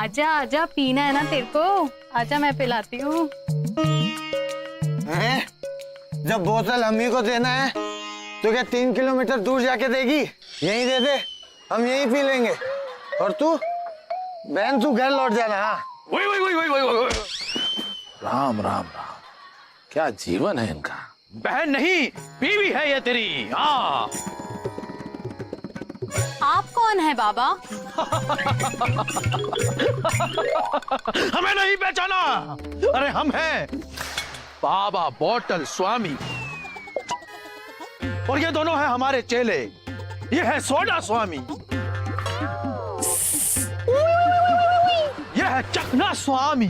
आजा आजा, पीना है ना तेरे को, आजा मैं पिलाती हूँ। जब बोतल हमी को देना है तो क्या 3 किलोमीटर दूर जाके देगी? यहीं दे दे, हम यहीं पी लेंगे। और तू बहन, तू घर लौट जाना। हाँ वही। राम राम राम, क्या जीवन है इनका। बहन नहीं, बीवी है ये तेरी। हाँ। आप कौन है बाबा? हमें नहीं पहचाना? अरे हम हैं बाबा बोतल स्वामी, और ये दोनों हैं हमारे चेले। ये है सोडा स्वामी, ये है चखना स्वामी।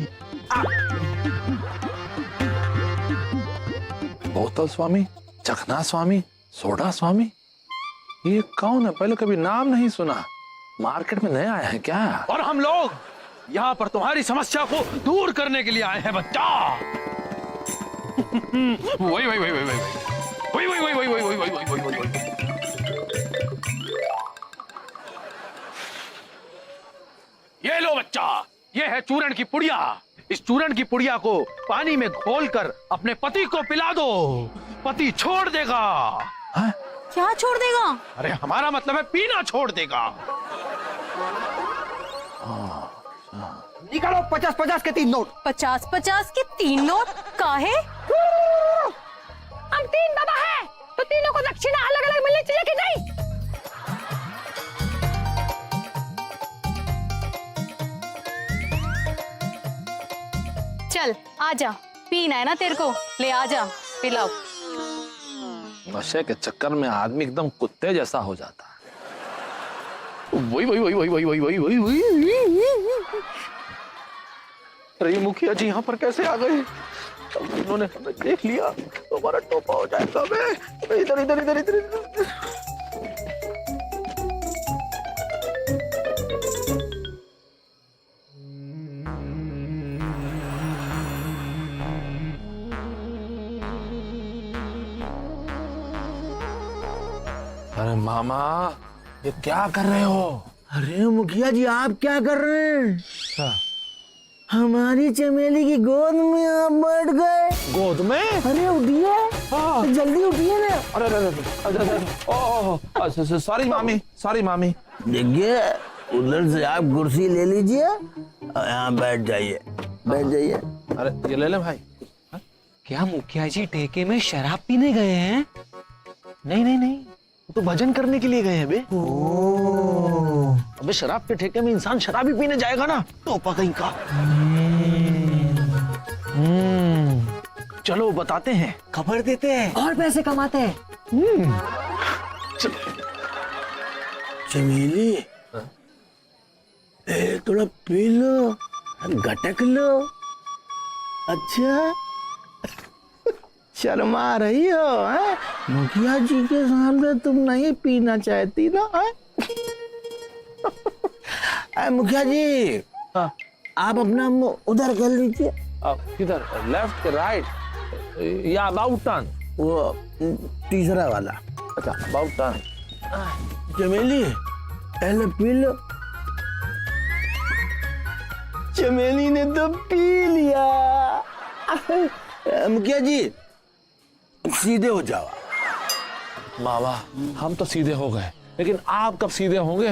बोतल स्वामी, चखना स्वामी, सोडा स्वामी, ये कौन है? पहले कभी नाम नहीं सुना। मार्केट में नया आया है क्या? और हम लोग यहाँ पर तुम्हारी समस्या को दूर करने के लिए आए हैं बच्चा। वही वही वही वही वही वही वही वही वही वही वही वही वही। ये लो बच्चा, ये है चूरण की पुड़िया। इस चूरण की पुड़िया को पानी में घोलकर अपने पति को पिला दो, पति छोड़ देगा। है? क्या छोड़ देगा? अरे हमारा मतलब है पीना छोड़ देगा। निकालो 50-50 के 3 नोट। 50-50 के 3 नोट काहे? हम 3 बाबा है तो तीनों को दक्षिणा अलग अलग मिलनी चाहिए कि नहीं? चल आजा, पीना है ना तेरे को, ले आजा पिलाओ। नशे के चक्कर में आदमी एकदम कुत्ते जैसा हो जाता है। वही वही वही वही वही वही वही वही। अरे मुखिया जी यहाँ पर कैसे आ गए? इन्होंने हमें देख लिया तो हमारा टोपा हो जाएगा। मैं इधर इधर इधर इधर इधर। अरे मामा, ये क्या कर रहे हो? अरे मुखिया जी, आप क्या कर रहे हैं? क्या? हमारी चमेली की गोद में आप बैठ गए। गोद में? अरे उठिए, हाँ। जल्दी उठिए ना। अरे सॉरी मामी, सॉरी मामी। देखिए, उधर से आप कुर्सी ले लीजिए और यहाँ बैठ जाइए, बैठ जाइए। अरे ये ले ले भाई। क्या मुखिया जी ठेके में शराब पीने गए हैं? नहीं नहीं नहीं, तो भजन करने के लिए गए हैं बे। अबे शराब के ठेके में इंसान शराब ही पीने जाएगा ना, टोपा कहीं का। चलो बताते हैं, खबर देते हैं और पैसे कमाते हैं। चमेली, थोड़ा पी लो, गटक लो। अच्छा, शर्मा रही हो? हैं? मुखिया जी के सामने तुम नहीं पीना चाहती ना? मुखिया जी, हाँ। आप अपना मुंह उधर कर लीजिए। किधर? लेफ्ट के राइट या अबाउट टर्न? वो तीसरा वाला। अच्छा, अबाउट टर्न। चमेली, पहले पी लो। चमेली ने तो पी लिया। मुखिया जी, सीधे हो जाओ। मामा, हम तो सीधे हो गए, लेकिन आप कब सीधे होंगे?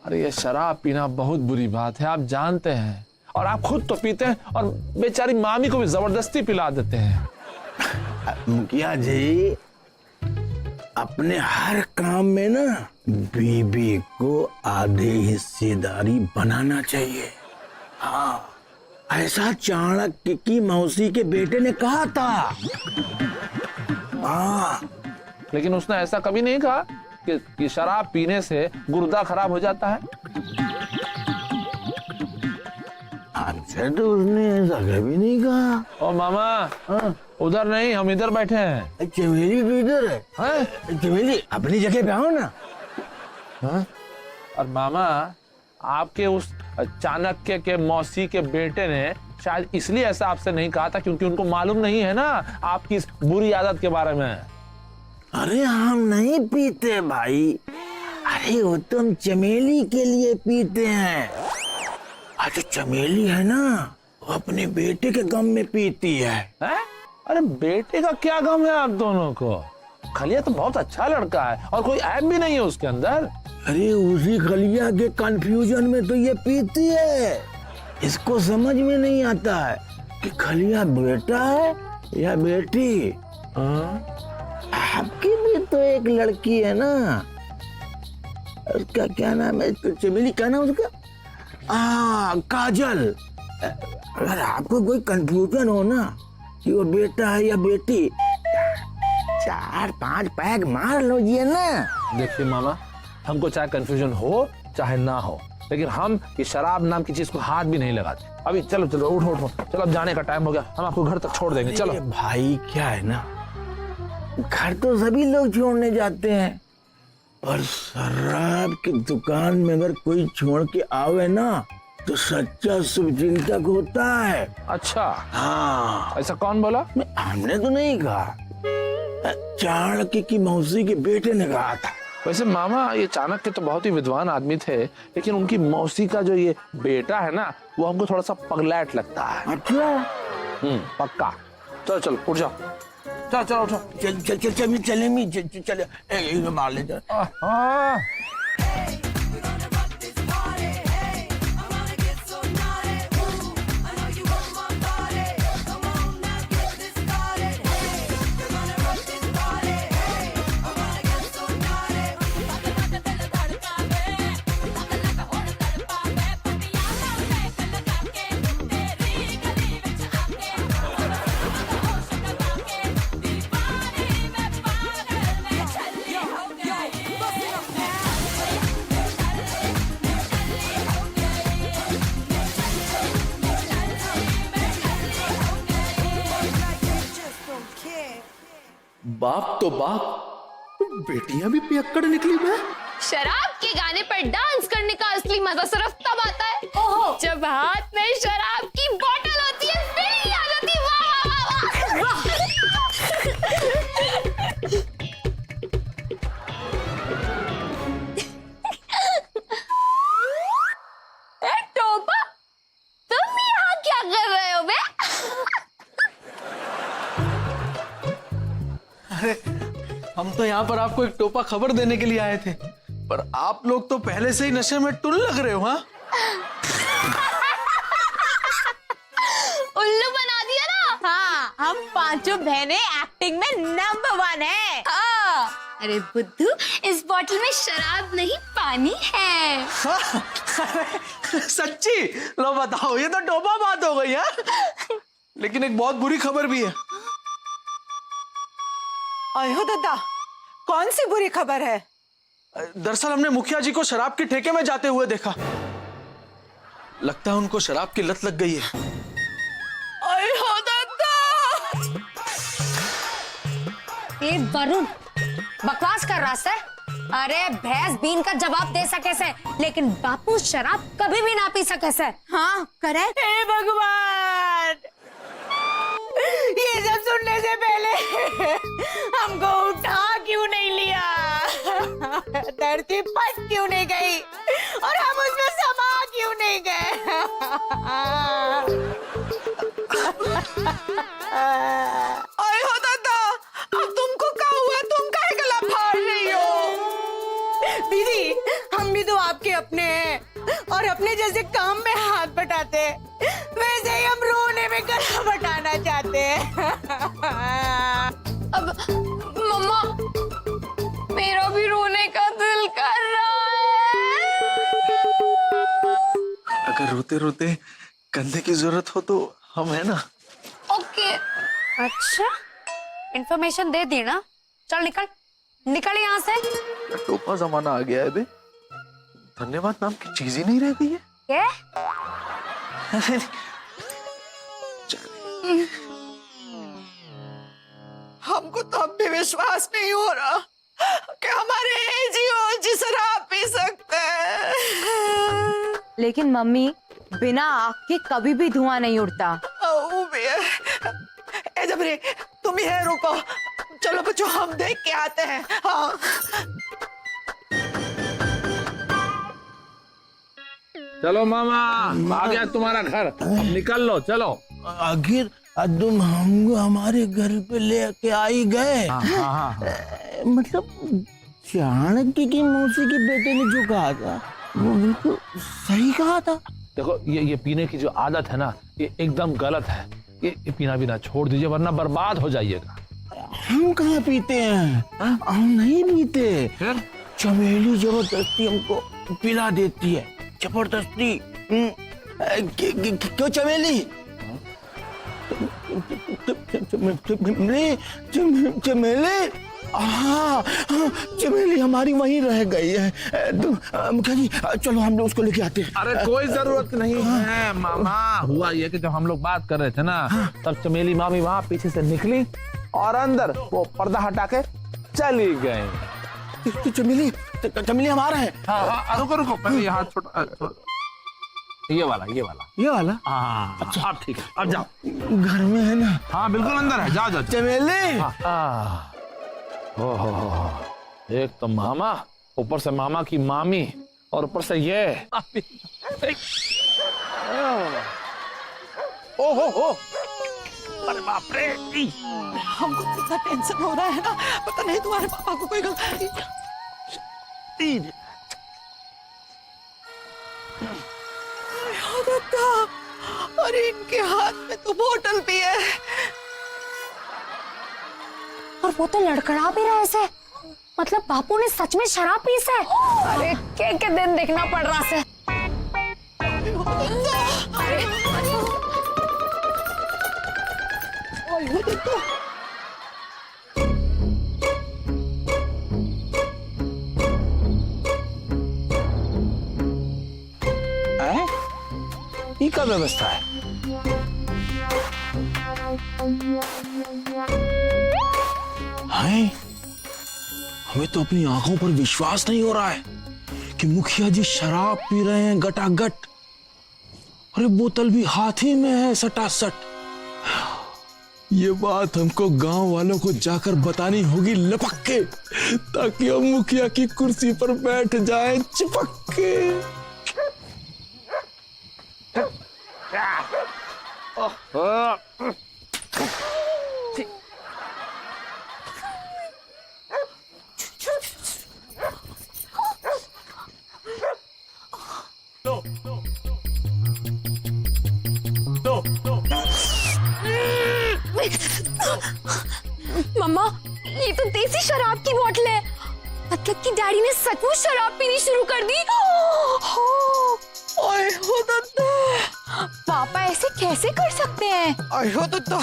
अरे ये शराब पीना बहुत बुरी बात है, आप जानते हैं। और आप खुद तो पीते हैं और बेचारी मामी को भी जबरदस्ती पिला देते हैं। मुखिया जी, अपने हर काम में ना बीबी को आधे हिस्सेदारी बनाना चाहिए। हाँ, ऐसा चाणक्य की मौसी के बेटे ने कहा था। हाँ, लेकिन उसने ऐसा कभी नहीं कहा कि शराब पीने से गुर्दा खराब हो जाता है। हमसे तो उसने ऐसा कभी नहीं कहा। ओ मामा, हाँ, उधर नहीं, हम इधर बैठे हैं। चमेली तो इधर है। हैं? चमेली, अपनी जगह पे आओ ना। हाँ? और मामा, आपके उस चाणक्य के मौसी के बेटे ने शायद इसलिए ऐसा आपसे नहीं कहा था क्योंकि उनको मालूम नहीं है ना आपकी इस बुरी आदत के बारे में। अरे हम नहीं पीते भाई, अरे वो तो हम चमेली के लिए पीते हैं। जो चमेली है ना, वो अपने बेटे के गम में पीती है। हैं? अरे बेटे का क्या गम है आप दोनों को? खलिया तो बहुत अच्छा लड़का है और कोई ऐब भी नहीं है उसके अंदर। अरे उसी खलिया के कंफ्यूजन में तो ये पीती है। इसको समझ में नहीं आता है कि खलिया बेटा है या बेटी। आपकी भी तो एक लड़की है ना, उसका क्या नाम है? चमेली, क्या नाम उसका? काजल। अगर आपको कोई कंफ्यूजन हो ना कि वो बेटा है या बेटी, 4-5 पैग मार लो ये ना। देखिए मामा, हमको चाहे कंफ्यूजन हो चाहे ना हो, लेकिन हम ये शराब नाम की चीज को हाथ भी नहीं लगाते। अभी चलो चलो उठो उठो, चलो अब जाने का टाइम हो गया, हम आपको घर तक छोड़ देंगे। चलो भाई, क्या है ना, घर तो सभी लोग छोड़ने जाते हैं, पर शराब की दुकान में अगर कोई छोड़ के आवे ना तो सच्चा शुभचिंतक होता है। अच्छा, हाँ, ऐसा कौन बोला? हमने तो नहीं कहा, चाणक्य की मौसी के बेटे ने कहा था। वैसे मामा, ये चाणक्य तो बहुत ही विद्वान आदमी थे, लेकिन उनकी मौसी का जो ये बेटा है ना, वो हमको थोड़ा सा पगलैट लगता है। अच्छा, पक्का। चलो चलो उठ जाओ, चलो चलो उठो। चल चल चल चल चले चले मार ले। बाप तो बाप, बेटियां भी पियक्कड़ निकली मैं। शराब के गाने पर डांस करने का असली मजा सिर्फ तब आता है जब हाथ में शराब की बोतल होती है, फिर याद आती। वाह वाह वाह वाह। टोपा, तुम यहाँ क्या कर रहे हो बे? हम तो यहाँ पर आपको एक टोपा खबर देने के लिए आए थे, पर आप लोग तो पहले से ही नशे में टुन लग रहे हो। हाँ, उल्लू बना दिया ना। हाँ, हम पांचों बहनें एक्टिंग में नंबर 1 है। हाँ। अरे बुद्धू, इस बोतल में शराब नहीं पानी है। सच्ची? लो बताओ, ये तो टोपा बात हो गई है। लेकिन एक बहुत बुरी खबर भी है। आयो दादा, कौन सी बुरी खबर है? दरअसल हमने मुखिया जी को शराब के ठेके में जाते हुए देखा। लगता है उनको शराब की लत लग गई है। आयो दादा! ए वरुण, बकवास कर रहा है। अरे भैंस बीन का जवाब दे सके से, लेकिन बापू शराब कभी भी ना पी सके से। हाँ करे। हे भगवान, ये सब सुनने से पहले हमको उठा क्यों नहीं लिया? धरती फट क्यों नहीं गई और हम उसमें समा क्यों नहीं गए? आयो दादा, अब तुमको क्या हुआ? तुम काहे गला फाड़ रही हो? दीदी, हम भी तो आपके अपने हैं और अपने जैसे काम में हाथ बटाते, वैसे ही हम रोने में गला बटाना चाहते हैं। अब मम्मा, मेरा भी रोने का दिल कर रहा है। अगर रोते रोते कंधे की जरूरत हो तो हम है ना। ओके। अच्छा, इंफॉर्मेशन दे दी ना। चल निकल निकल यहाँ से। टोपा जमाना आ गया है बे। धन्यवाद नाम की चीज ही नहीं रह गई है। क्या? हमको तो अब भी विश्वास नहीं हो रहा कि हमारे एजीओ जी शराब पी सकते हैं। लेकिन मम्मी, बिना आग के कभी भी धुआं नहीं उड़ता। ए जबरी, तुम ही है, रुको। चलो बच्चों, हम देख के आते हैं। हाँ। चलो मामा, आ गया तुम्हारा घर, अब निकल लो, चलो। आखिर तुम हमको हमारे घर पे लेके आई गए। मतलब चाणक्य की मौसी के बेटे ने जो कहा था वो बिल्कुल सही कहा था। देखो ये पीने की जो आदत है ना, ये एकदम गलत है। ये पीना भी ना छोड़ दीजिए, वरना बर्बाद हो जाइएगा। हम कहाँ पीते हैं? हम नहीं पीते। फिर चमेली जबरदस्ती हमको पिला देती है, जबरदस्ती। क्यों चमेली? चमेली, हाँ चमेली हमारी वहीं रह गई है। मुखिया जी चलो हम लोग उसको लेके आते हैं। अरे कोई जरूरत नहीं है मामा। हुआ ये कि जब हम लोग बात कर रहे थे ना, तब चमेली मामी वहाँ पीछे से निकली और अंदर वो पर्दा हटा के चली गई। चमेली हमारा है। हाँ, रुको रुको, पहले ये हाथ छोटा, ये वाला। हाँ अच्छा, अब ठीक है, अब जाओ। घर में है ना? हाँ बिल्कुल अंदर है, जाओ। चमेली, ओहो, एक तो मामा, ऊपर से मामा की मामी, और ऊपर से ये। ओहो, अरे बाप रे, हमको कितना टेंशन हो रहा है ना, पता नहीं तुम्हारे पापा को कोई गलती। अरे इनके हाथ में तो बोतल भी है, और वो तो लड़खड़ा भी रहा है। मतलब बापू ने सच में शराब पी से? अरे के दिन देखना पड़ रहा है। ये क्या व्यवस्था है? हाय, हमें तो अपनी आंखों पर विश्वास नहीं हो रहा है कि मुखिया जी शराब पी रहे हैं गटागट। अरे बोतल भी हाथ ही में है सटासट। ये बात हमको गांव वालों को जाकर बतानी होगी लपक के, ताकि हम मुखिया की कुर्सी पर बैठ जाएं चिपक के। मम्मा, ये तो देसी शराब की बोतल है। मतलब कि डैडी ने सचमुच शराब पीनी शुरू कर दी। ओए हो दत्ता, पापा ऐसे कैसे कर सकते हैं? ओए हो दत्ता,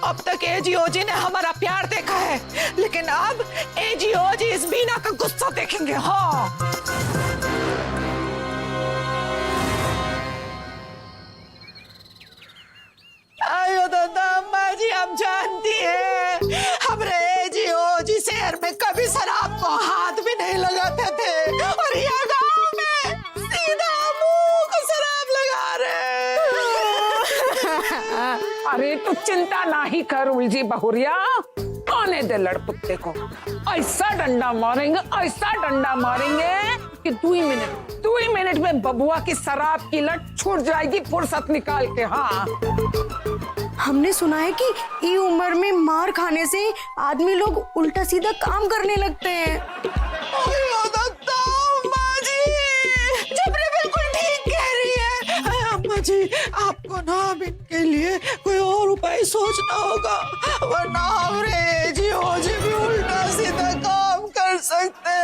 अब तक एजीओजी ने हमारा प्यार देखा है, लेकिन अब एजीओजी इस बीना का गुस्सा देखेंगे। हाँ आयो दादा, अम्मा जी हम जानती है हमारे एजीओजी शहर में कभी शराब को हाथ भी नहीं लगाते थे, और यहाँ गांव में सीधा मुंह को शराब लगा रहे। अरे तू चिंता ना ही कर उलझी बहुरिया, आने दे लड़पुत्ते को। ऐसा डंडा मारेंगे कि 2 ही मिनट में बबुआ की शराब की लत छूट जाएगी फुर्सत निकाल के। हाँ, हमने सुना है कि ये उम्र में मार खाने से आदमी लोग उल्टा सीधा काम करने लगते हैं। जबरी बिल्कुल ठीक कह रही है। अम्मा जी, आपको ना अब इनके लिए कोई और उपाय सोचना होगा, वरना हमारे एजीओजी भी उल्टा सीधा काम कर सकते हैं।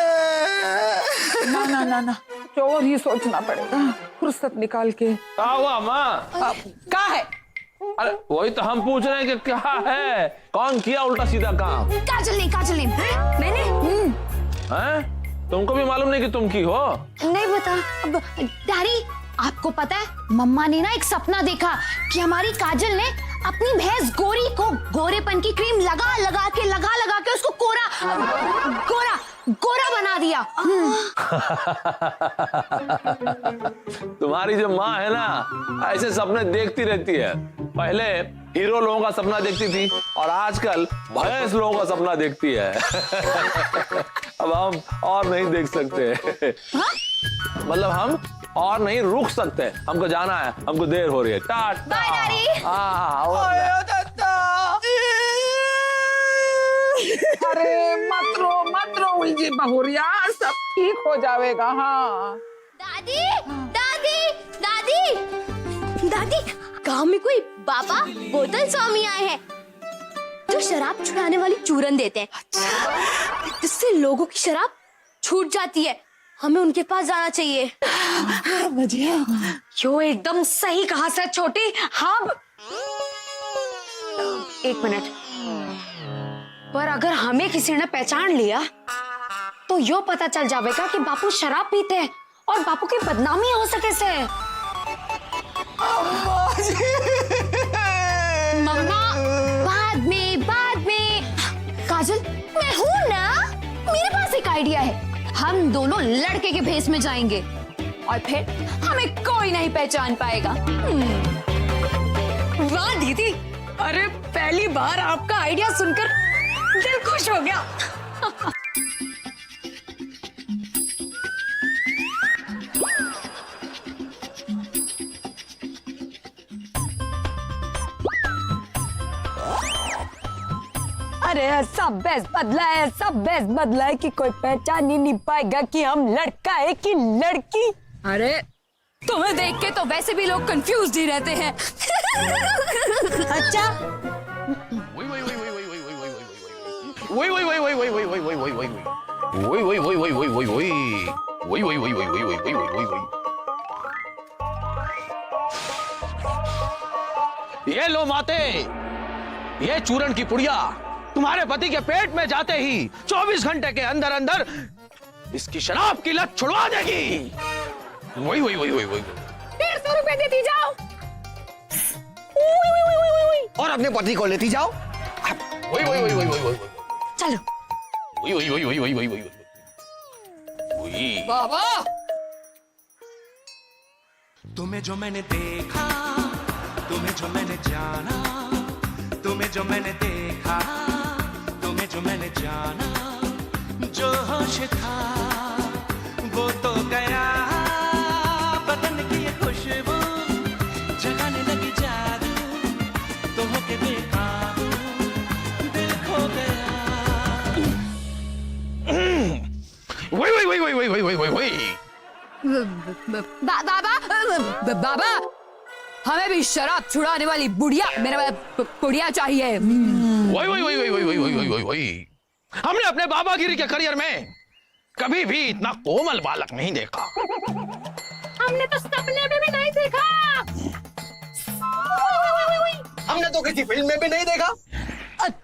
ना, चोर ही सोचना पड़ेगा फुर्सत निकाल के। क्या हुआ माँ? क्या है? अरे वही तो हम पूछ रहे हैं कि क्या है, कौन किया उल्टा सीधा काम? काजल ने मैंने। हैं? तुमको भी मालूम नहीं कि तुम की हो? नहीं बता। अब डैडी, आपको पता है मम्मा ने ना एक सपना देखा कि हमारी काजल ने अपनी भैंस गोरी को गोरेपन की क्रीम लगा के उसको गोरा बना दिया। तुम्हारी जो माँ है ना, ऐसे सपने देखती रहती है। पहले हीरो लोगों का सपना देखती थी, और आजकल भैंस लोगों का सपना देखती है। अब हम और नहीं देख सकते। मतलब हम और नहीं रुक सकते, हमको जाना है, हमको देर हो रही है। टाटा। Bye daddy. आयो दादा। अरे मत रो उलझी बहुरिया, सब ठीक हो जाएगा। हाँ दादी दादी दादी दादी, गांव में कोई बाबा बोतल स्वामी आए हैं जो शराब छुड़ाने वाली चूरन देते हैं। अच्छा, इससे लोगों की शराब छूट जाती है। हमें उनके पास जाना चाहिए। यो एकदम सही कहा सर छोटी। हम एक मिनट, पर अगर हमें किसी ने पहचान लिया तो यो पता चल जाएगा कि बापू शराब पीते हैं और बापू की बदनामी हो सके से। मम्मा बाद में काजल, मैं हूँ ना, मेरे पास एक आइडिया है। हम दोनों लड़के के भेष में जाएंगे और फिर हमें कोई नहीं पहचान पाएगा। वाह दीदी, अरे पहली बार आपका आइडिया सुनकर दिल खुश हो गया। अरे सब बेस बदला है, सब बेस बदला है कि कोई पहचान ही नहीं पाएगा कि हम लड़का है कि लड़की। अरे तुम्हें देख के तो वैसे भी लोग कंफ्यूज ही रहते हैं। अच्छा, ये लो माते, ये चूरन की पुड़िया तुम्हारे पति के पेट में जाते ही 24 घंटे के अंदर अंदर इसकी शराब की लत छुड़वा देगी। वही 150 रुपए देती जाओ और अपने पति को लेती जाओ। वही चलो। बाबा, तुम्हें जो मैंने देखा, तुम्हें जो मैंने जाना, तुम्हें जो मैंने देखा, तुम्हें जो मैंने जाना, जो होश था वो तो गया, बदन की ये खुशबू जगाने लगी जादू, तो होके देखा दिल खो गया। बाबा, हमें भी शराब छुड़ाने वाली बुढ़िया, मेरा बुढ़िया चाहिए। वही हमने अपने बाबागिरी के करियर में कभी भी इतना कोमल बालक नहीं देखा। हमने तो सपने में भी नहीं देखा। हमने तो किसी फिल्म में भी नहीं देखा।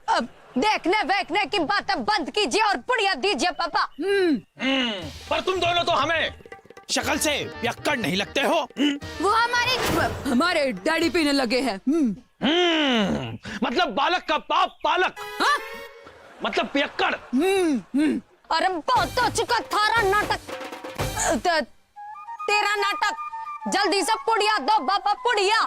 अब देखने वेखने की बातें बंद कीजिए और बुढ़िया दीजिए पापा। पर तुम दोनों तो हमें शक्ल से पियक्कड़ नहीं लगते हो। वो हमारे डैडी पीने लगे हैं। मतलब बालक का बाप पालक। हाँ? मतलब पियक्कड़। अरे बहुत हो चुका थारा नाटक। तेरा नाटक, जल्दी से पुड़िया दो बाबा, पुड़िया।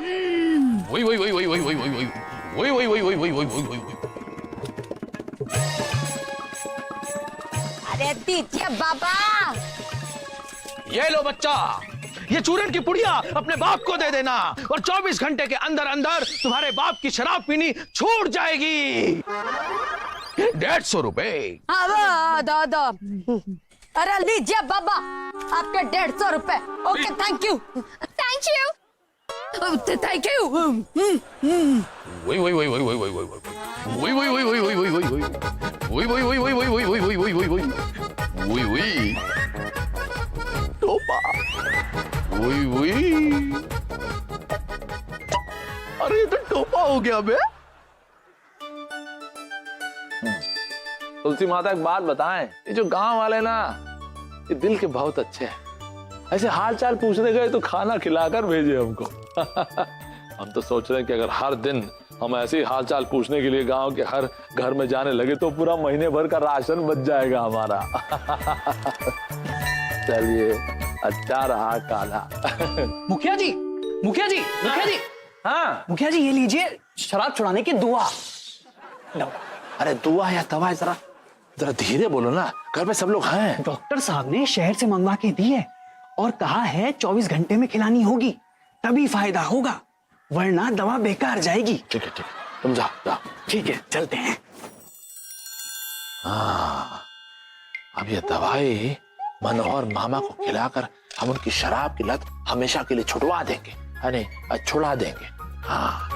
अरे दीजिए बाबा। ये लो बच्चा, ये चूरन की पुड़िया अपने बाप को दे देना और 24 घंटे के अंदर अंदर तुम्हारे बाप की शराब पीनी छूट जाएगी। 150 रुपए। दादा, अरे लीजिए बाबा, आपके 150 रुपए। Okay, thank you. Thank you. Thank you. टोपा। अरे ये तो टोपा हो गया बे। तुलसी माता एक बात बताएं, ये जो गांव वाले ना, ये दिल के बहुत अच्छे हैं। ऐसे हाल चाल पूछने गए तो खाना खिलाकर भेजे हमको। हम तो सोच रहे हैं कि अगर हर दिन हम ऐसे ही हाल चाल पूछने के लिए गांव के हर घर में जाने लगे तो पूरा महीने भर का राशन बच जाएगा हमारा। चलिए, अच्छा रहा काला। मुखिया जी, मुखिया जी, मुखिया जी, हाँ मुखिया जी, ये लीजिए शराब छुड़ाने की दुआ। लो। अरे दुआ या तवा, जरा धीरे बोलो ना, घर में सब लोग हैं। डॉक्टर साहब ने शहर से मंगवा के दी है और कहा है 24 घंटे में खिलानी होगी, तभी फायदा होगा, वरना दवा बेकार जाएगी। ठीक है तुम जाओ जाओ। ठीक है, चलते हैं। हाँ, अब ये दवाई मनोहर मामा को खिलाकर हम उनकी शराब की लत हमेशा के लिए छुड़वा देंगे, छुड़ा देंगे। हाँ